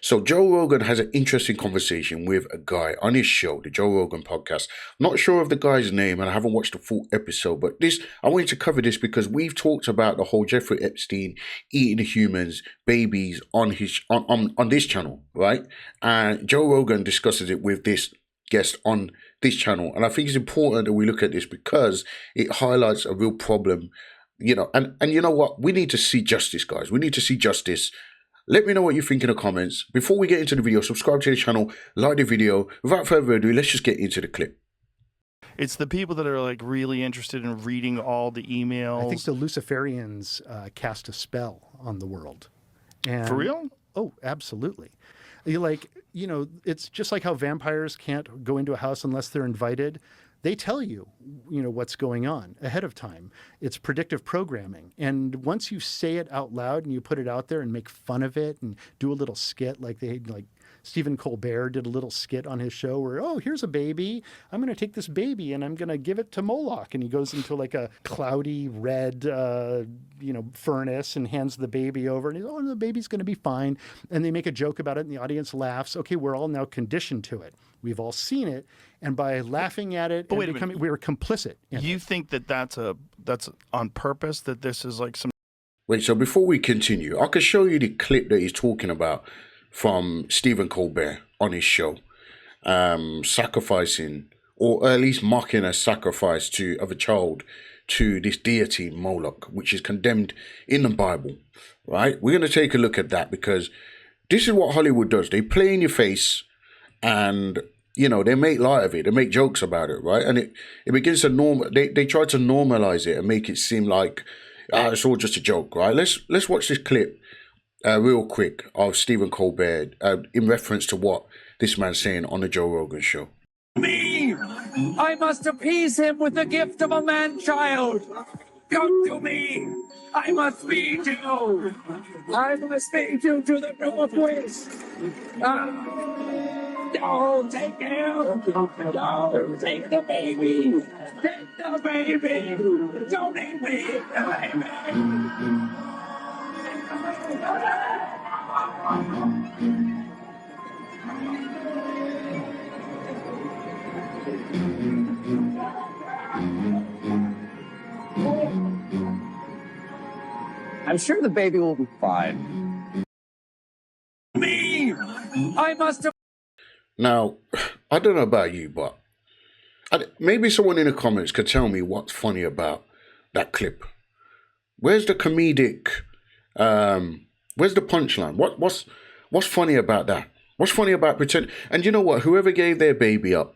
So Joe Rogan has an interesting conversation with a guy on his show, the Joe Rogan podcast. I'm not sure of the guy's name and I haven't watched the full episode, but I wanted to cover this because we've talked about the whole Jeffrey Epstein eating humans, babies on his on this channel, right? And Joe Rogan discusses it with this guest on this channel. And I think it's important that we look at this because it highlights a real problem, and you know what? We need to see justice, guys. We need to see justice. Let me know what you think in the comments. Before we get into the video, subscribe to the channel, like the video. Without further ado, let's just get into the clip. It's the people that are like really interested in reading all the emails. I think the Luciferians cast a spell on the world. And, for real? Oh, absolutely. It's just like how vampires can't go into a house unless they're invited. They tell you, what's going on ahead of time. It's predictive programming. And once you say it out loud and you put it out there and make fun of it and do a little skit like Stephen Colbert did a little skit on his show where, oh, here's a baby. I'm going to take this baby and I'm going to give it to Moloch. And he goes into like a cloudy red, furnace and hands the baby over. And he's, oh, the baby's going to be fine. And they make a joke about it and the audience laughs. Okay, we're all now conditioned to it. We've all seen it. And by laughing at it, we're complicit. You think that's on purpose, that this is like some... Wait, so before we continue, I can show you the clip that he's talking about from Stephen Colbert on his show, sacrificing, or at least mocking a sacrifice of a child to this deity Moloch, which is condemned in the Bible, right? We're going to take a look at that because this is what Hollywood does. They play in your face and, they make light of it. They make jokes about it, right? And it begins to they try to normalize it and make it seem like it's all just a joke, right? Let's watch this clip real quick of Stephen Colbert in reference to what this man's saying on the Joe Rogan show. Me! I must appease him with the gift of a man-child. Come to me! I must feed you! I must feed you to the northwest! Don't take him! Don't take the baby! Take the baby! Don't eat me! I'm sure the baby will be fine. Me! I must have... Now, I don't know about you, but maybe someone in the comments could tell me what's funny about that clip. Where's the comedic... where's the punchline? What's funny about that? What's funny about pretend? And you know what? Whoever gave their baby up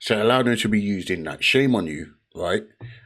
to allow them to be used in that, shame on you, right?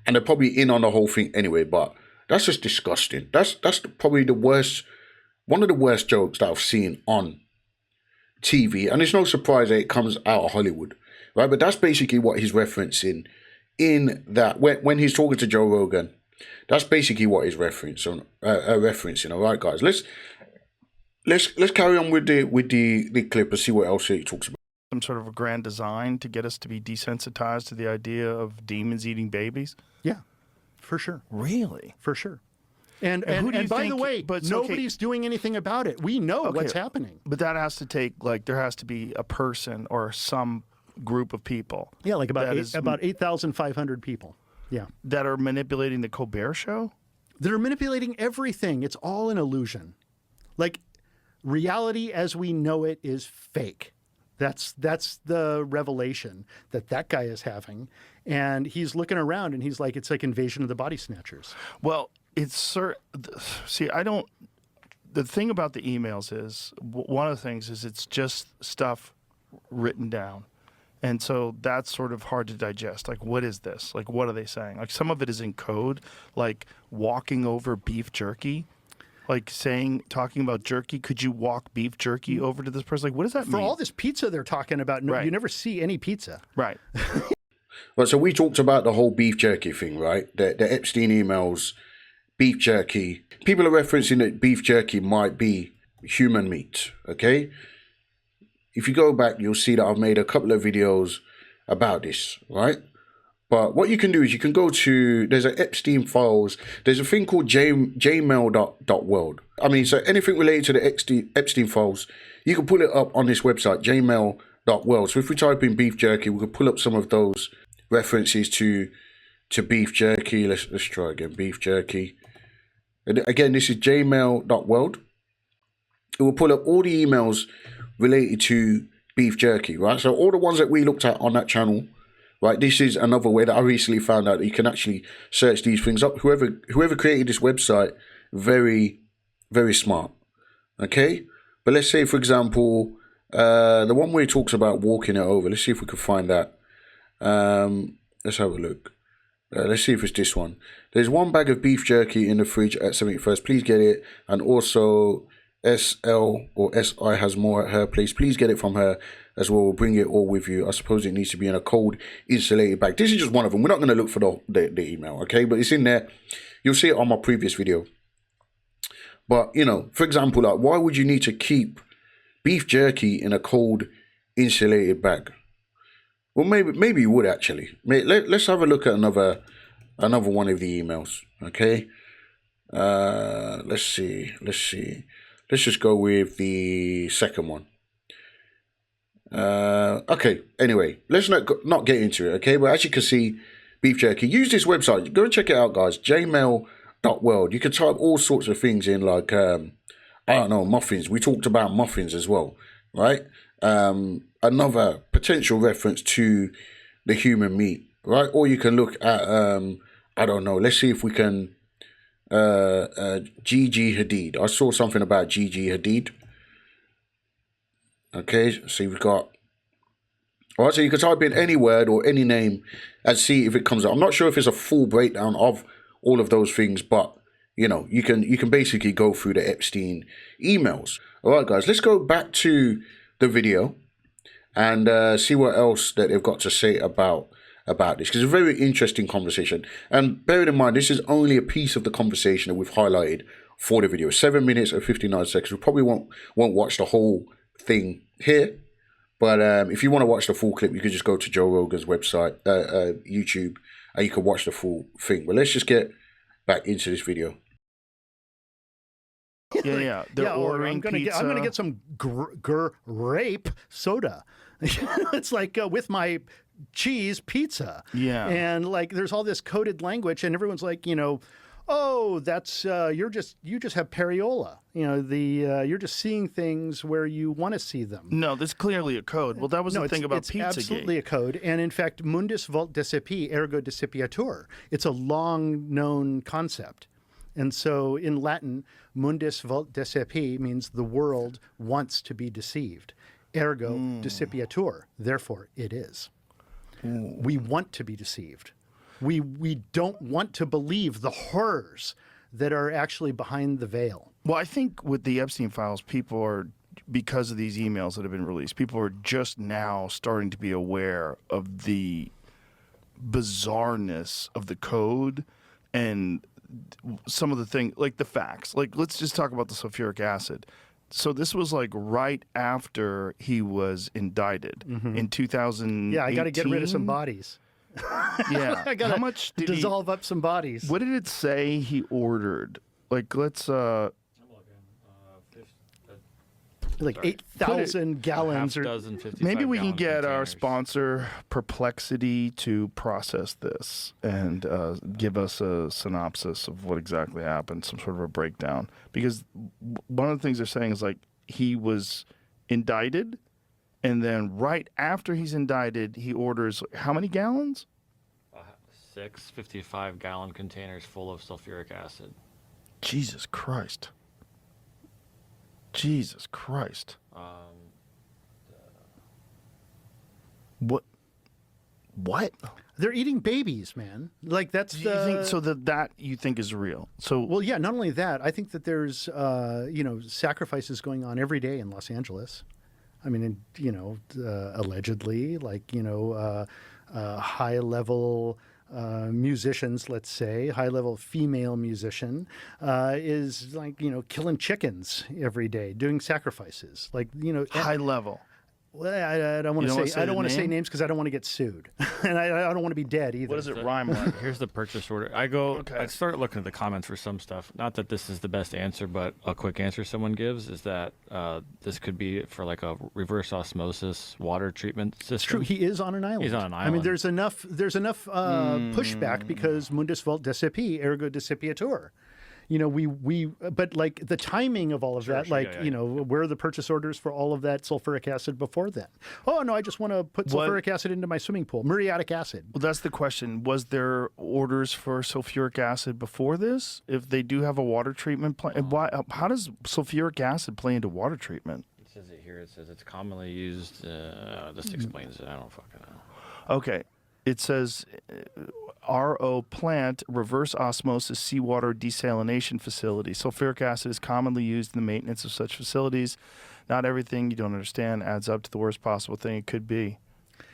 And they're probably in on the whole thing anyway, but that's just disgusting. That's probably the worst, one of the worst jokes that I've seen on TV. And it's no surprise that it comes out of Hollywood, right? But that's basically what he's referencing in that when he's talking to Joe Rogan. That's basically what he's referencing. All right, guys. Let's carry on with the clip and see what else he talks about. Some sort of a grand design to get us to be desensitized to the idea of demons eating babies? Yeah, for sure. Really? For sure. And by the way, nobody's doing anything about it. We know what's happening. But that has to take, there has to be a person or some group of people. Yeah, like about 8,500 people. Yeah. That are manipulating the Colbert show? They're manipulating everything. It's all an illusion. Like, reality as we know it is fake. That's the revelation that guy is having. And he's looking around and he's like, it's like Invasion of the Body Snatchers. Well, the thing about the emails is, one of the things is it's just stuff written down. And so that's sort of hard to digest. Like, what is this? Like, what are they saying? Like, some of it is in code, like walking over beef jerky. Like talking about jerky, could you walk beef jerky over to this person? Like, what does that mean? For all this pizza they're talking about, no, you never see any pizza. Right. Well, so we talked about the whole beef jerky thing, right? The Epstein emails, beef jerky. People are referencing that beef jerky might be human meat, okay? If you go back, you'll see that I've made a couple of videos about this, right? But what you can do is you can go to, there's an Epstein files, there's a thing called jmail.world. I mean, so anything related to the Epstein files, you can pull it up on this website, jmail.world. So if we type in beef jerky, we can pull up some of those references to beef jerky. Let's try again, beef jerky. And again, this is jmail.world. It will pull up all the emails related to beef jerky, right? So all the ones that we looked at on that channel, right? This is another way that I recently found out that you can actually search these things up. Whoever created this website, very, very smart. Okay? But let's say, for example, the one where it talks about walking it over. Let's see if we can find that. Let's have a look. Let's see if it's this one. There's one bag of beef jerky in the fridge at 71st. Please get it. And also SL or SI has more at her place. Please get it from her as well. We'll bring it all with you. I suppose it needs to be in a cold, insulated bag. This is just one of them. We're not going to look for the email, okay? But it's in there. You'll see it on my previous video. But, you know, for example, like, why would you need to keep beef jerky in a cold, insulated bag? Well, maybe you would actually. Let's have a look at another one of the emails, okay? Let's see. Let's just go with the second one. Okay, anyway, let's not get into it, okay? But as you can see, beef jerky. Use this website. Go and check it out, guys. jmail.world. You can type all sorts of things in, like, I don't know, muffins. We talked about muffins as well, right? Another potential reference to the human meat, right? Or you can look at, I don't know, let's see if we can, Gigi Hadid. I saw something about Gigi Hadid. Okay, so we've got, all right, so you can type in any word or any name and see if it comes up. I'm not sure if it's a full breakdown of all of those things, but you know, you can basically go through the Epstein emails. All right, guys, let's go back to the video and see what else that they've got to say about this, because it's a very interesting conversation. And bearing in mind, this is only a piece of the conversation that we've highlighted for the video. 7 minutes and 59 seconds. We probably won't watch the whole thing here, but if you want to watch the full clip, you can just go to Joe Rogan's website, YouTube, and you can watch the full thing. But let's just get back into this video. Yeah. They're ordering pizza. I'm gonna get some grape soda. It's like with my cheese pizza. Yeah. And like there's all this coded language, and everyone's like, you know, oh, that's you just have pareola. You know, you're just seeing things where you want to see them. No, there's clearly a code. Well, that was the thing about Pizzagate. It's absolutely a code. And in fact, mundus vult decipi, ergo decipiatur. It's a long-known concept. And so in Latin, mundus vult decipi means the world wants to be deceived. Ergo decipiatur. Therefore, it is. We want to be deceived. We don't want to believe the horrors that are actually behind the veil. Well, I think with the Epstein files, people are, because of these emails that have been released, people are just now starting to be aware of the bizarreness of the code and some of the things, like the facts. Like, let's just talk about the sulfuric acid. So this was like right after he was indicted in 2018. Yeah, I got to get rid of some bodies. Yeah. I gotta How much did dissolve up some bodies. What did it say he ordered? Like, let's like 8,000 gallons or maybe we can get our sponsor Perplexity to process this and give us a synopsis of what exactly happened, some sort of a breakdown, because one of the things they're saying is like he was indicted, and then right after he's indicted, he orders how many gallons? 6 55-gallon containers full of sulfuric acid. Jesus Christ. Jesus Christ. What? They're eating babies, man. Like that's Do you think so that you think is real? So well, yeah. Not only that, I think that there's you know, sacrifices going on every day in Los Angeles. I mean, you know, allegedly, like, you know, high-level musicians, let's say, high-level female musician, is like, you know, killing chickens every day, doing sacrifices. Like, you know, high level. Well, I don't want You to don't say. wanna I don't say want the to say name? names because I don't want to get sued, and I don't want to be dead either. What does it rhyme like? Here's the purchase order. Okay. I started looking at the comments for some stuff. Not that this is the best answer, but a quick answer someone gives is that this could be for like a reverse osmosis water treatment system. It's true. He is on an island. He's on an I mean, island. there's enough pushback because mundus vult decipi, ergo decipiatur. You know, but like the timing of all of that, sure, like, yeah. you know, where are the purchase orders for all of that sulfuric acid before then? Oh, no, I just want to put What- sulfuric acid into my swimming pool, muriatic acid. Well, that's the question. Was there orders for sulfuric acid before this? If they do have a water treatment plant, why? How does sulfuric acid play into water treatment? It says it here. It says it's commonly used. This explains it. I don't fucking know. Okay. It says RO plant, reverse osmosis seawater desalination facility. Sulfuric acid is commonly used in the maintenance of such facilities. Not everything you don't understand adds up to the worst possible thing it could be.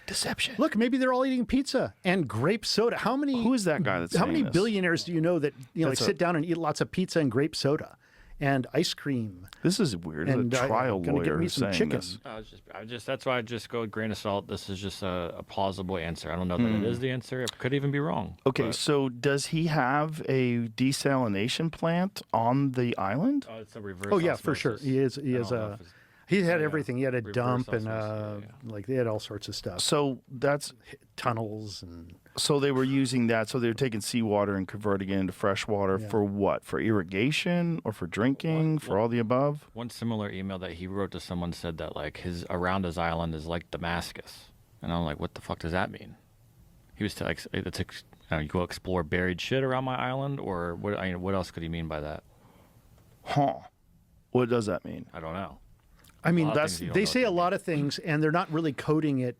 Deception. Look, maybe they're all eating pizza and grape soda. How many? Who is that guy that's How saying many this? billionaires do you know that like That's sit down and eat lots of pizza and grape soda and ice cream? This is weird. And a trial gonna get lawyer me who's some saying chicken. this. That's why I just go with grain of salt. This is just a plausible answer. I don't know that it is the answer. It could even be wrong. Okay, but- so does he have a desalination plant on the island? Oh, it's a reverse. Oh yeah, for sure. osmosis. He is. He I is don't know a. if it's- He had yeah, everything. He had a reverse dump and osmosis, like they had all sorts of stuff. So that's Tunnels and so they were using that. So they were taking seawater and converting it into fresh water for what? For irrigation or for drinking? For all the above? One similar email that he wrote to someone said that like around his island is like Damascus, and I'm like, what the fuck does that mean? He was like, you go explore buried shit around my island, or what? I mean, what else could he mean by that? Huh? What does that mean? I don't know. I mean, lot of things you don't they know say what a they lot of things, and they're not really coding it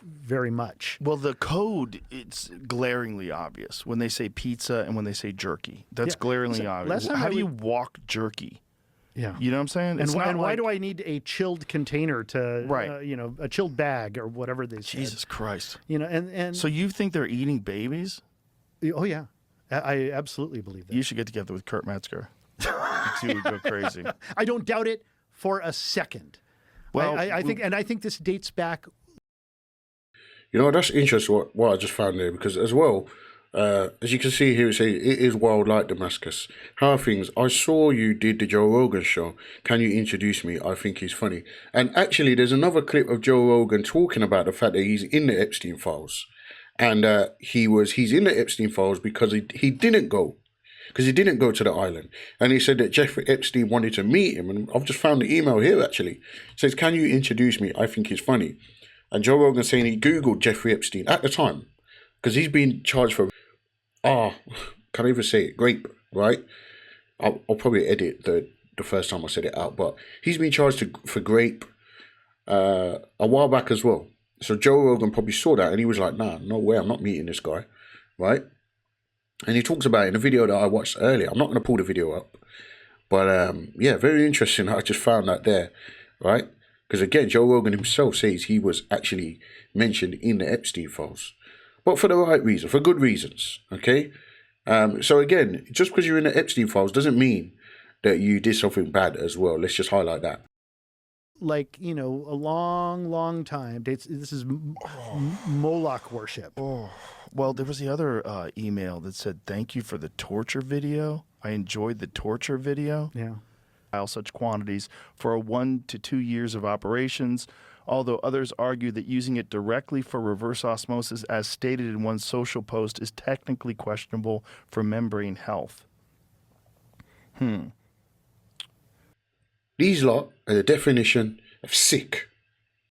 very much. Well, the code, it's glaringly obvious when they say pizza and when they say jerky. That's Yeah. glaringly So, obvious. last time How I do you would- walk jerky? Yeah. You know what I'm saying? And, It's not why like- do I need a chilled container to, Right. you know, a chilled bag or whatever they say? Jesus Christ. You know, and So you think they're eating babies? oh yeah, I absolutely believe that. You should get together with Kurt Metzger. You two would go crazy. I don't doubt it for a second. Well, I think this dates back. You know, that's interesting what I just found there, because as well, as you can see here, it says it is wild like Damascus. How are things? I saw you did the Joe Rogan show. Can you introduce me? I think he's funny. And actually, there's another clip of Joe Rogan talking about the fact that he's in the Epstein files. And he's in the Epstein files because he didn't go. Because he didn't go to the island. And he said that Jeffrey Epstein wanted to meet him. And I've just found the email here, actually. It says, can you introduce me? I think he's funny. And Joe Rogan saying he Googled Jeffrey Epstein at the time. Because he's been charged for, can't even say it, grape, right? I'll probably edit the first time I said it out. But he's been charged for grape a while back as well. So Joe Rogan probably saw that and he was like, nah, no way, I'm not meeting this guy, right? And he talks about it in a video that I watched earlier. I'm not going to pull the video up. But yeah, very interesting. I just found that there, right? Because again, Joe Rogan himself says he was actually mentioned in the Epstein files. But for the right reason, for good reasons, okay? So again, just because you're in the Epstein files doesn't mean that you did something bad as well. Let's just highlight that. Like, you know, a long, long time. This is Moloch worship. Well, there was the other email that said, thank you for the torture video. I enjoyed the torture video. Yeah. Such quantities for 1 to 2 years of operations, although others argue that using it directly for reverse osmosis, as stated in one social post, is technically questionable for membrane health. These lot are the definition of sick.